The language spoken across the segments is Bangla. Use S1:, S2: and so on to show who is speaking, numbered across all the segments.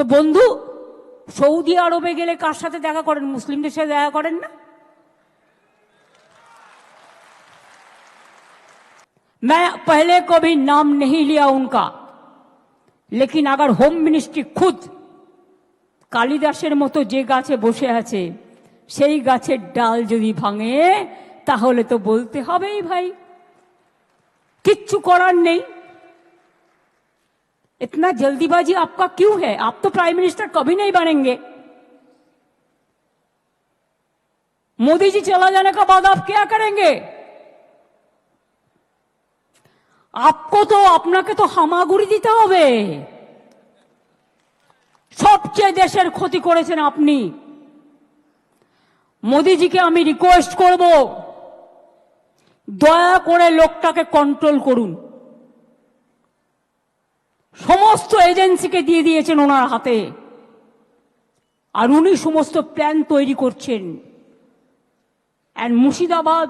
S1: তো বন্ধু, সৌদি আরবে গেলে কার সাথে দেখা করেন? মুসলিমদের সাথে দেখা করেন না? मैं पहले कभी नाम नहीं लिया उनका, लेकिन अगर होम मिनिस्ट्री खुद কালিদাসের মতো যে গাছে বসে আছে সেই গাছের ডাল যদি ভাঙে তাহলে তো বলতে হবেই ভাই, কিচ্ছু করার নেই। इतना जल्दीबाजी आपका क्यों है? आप तो प्राइम मिनिस्टर कभी नहीं बनेंगे। मोदी जी चला जाने का बाद आप क्या करेंगे? आपको तो আপনাকে তো হামাগুড়ি দিতে হবে। সবচেয়ে দেশের ক্ষতি করেছেন আপনি। মোদিজিকে আমি রিকোয়েস্ট করব, দয়া করে লোকটাকে কন্ট্রোল করুন। সমস্ত এজেন্সিকে দিয়ে দিয়েছেন ওনার হাতে, আর উনি সমস্ত প্ল্যান তৈরি করছেন। এন্ড মুর্শিদাবাদ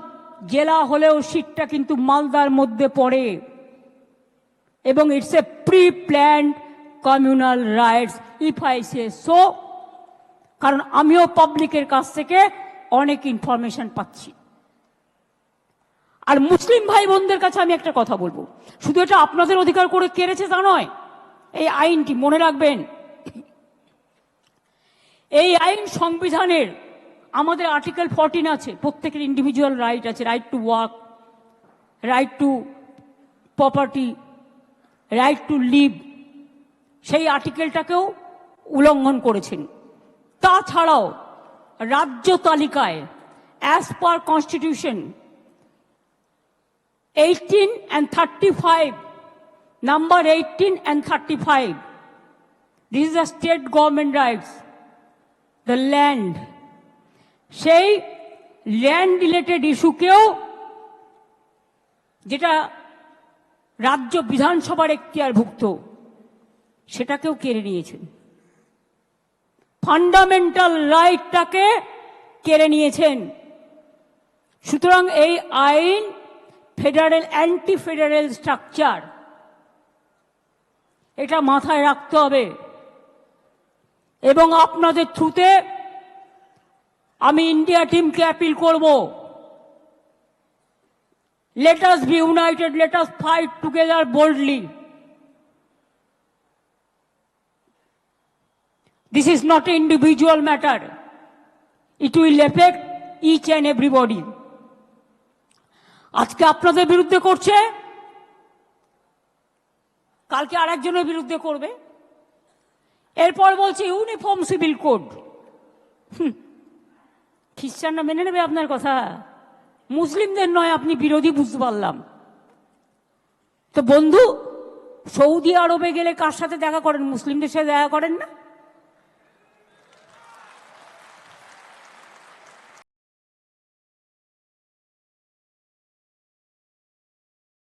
S1: জেলা হলেও সিটটা কিন্তু মালদার মধ্যে পড়ে, এবং it's a pre planned communal rights if I say so. কারণ আমিও পাবলিকের কাছ থেকে অনেক ইনফরমেশন পাচ্ছি। আর মুসলিম ভাই বোনদের কাছে আমি একটা কথা বলবো, শুধু এটা আপনাদের অধিকার করে কেড়েছে তা নয়, এই আইনটি মনে রাখবেন, এই আইন সংবিধানের আমাদের আর্টিকেল 14 আছে, প্রত্যেকের ইন্ডিভিজুয়াল রাইট আছে, right to work, right to property, right to live. সেই আর্টিকেলটাকেও উল্লঙ্ঘন করেছেন। তাছাড়াও রাজ্য তালিকায় as per constitution 18 and 35, number 18 and 35, this is the state government rights, the land, সেই ল্যান্ড রিলেটেড ইস্যুকেও, যেটা রাজ্য বিধানসভার এখতিয়ারভুক্ত, সেটাকেও কেড়ে নিয়েছেন। ফান্ডামেন্টাল রাইটটাকে কেড়ে নিয়েছেন। সুতরাং এই আইন ফেডারেল অ্যান্টি ফেডারেল স্ট্রাকচার, এটা মাথায় রাখতে হবে। এবং আপনাদের থ্রুতে আমি ইন্ডিয়া টিমকে অ্যাপিল করব, let us be united, let us fight together boldly. This is not an individual matter. It will affect each and everybody. আজকে আপনাদের বিরুদ্ধে করছে, কালকে আরেকজনের বিরুদ্ধে করবে, এরপর বলছে ইউনিফর্ম সিভিল কোড। খ্রিস্টানরা মেনে নেবে আপনার কথা? মুসলিমদের নয়, আপনি বিরোধী বুঝতে পারলাম। তো বন্ধু, সৌদি আরবে গেলে কার সাথে দেখা করেন? মুসলিমদের সাথে দেখা করেন না?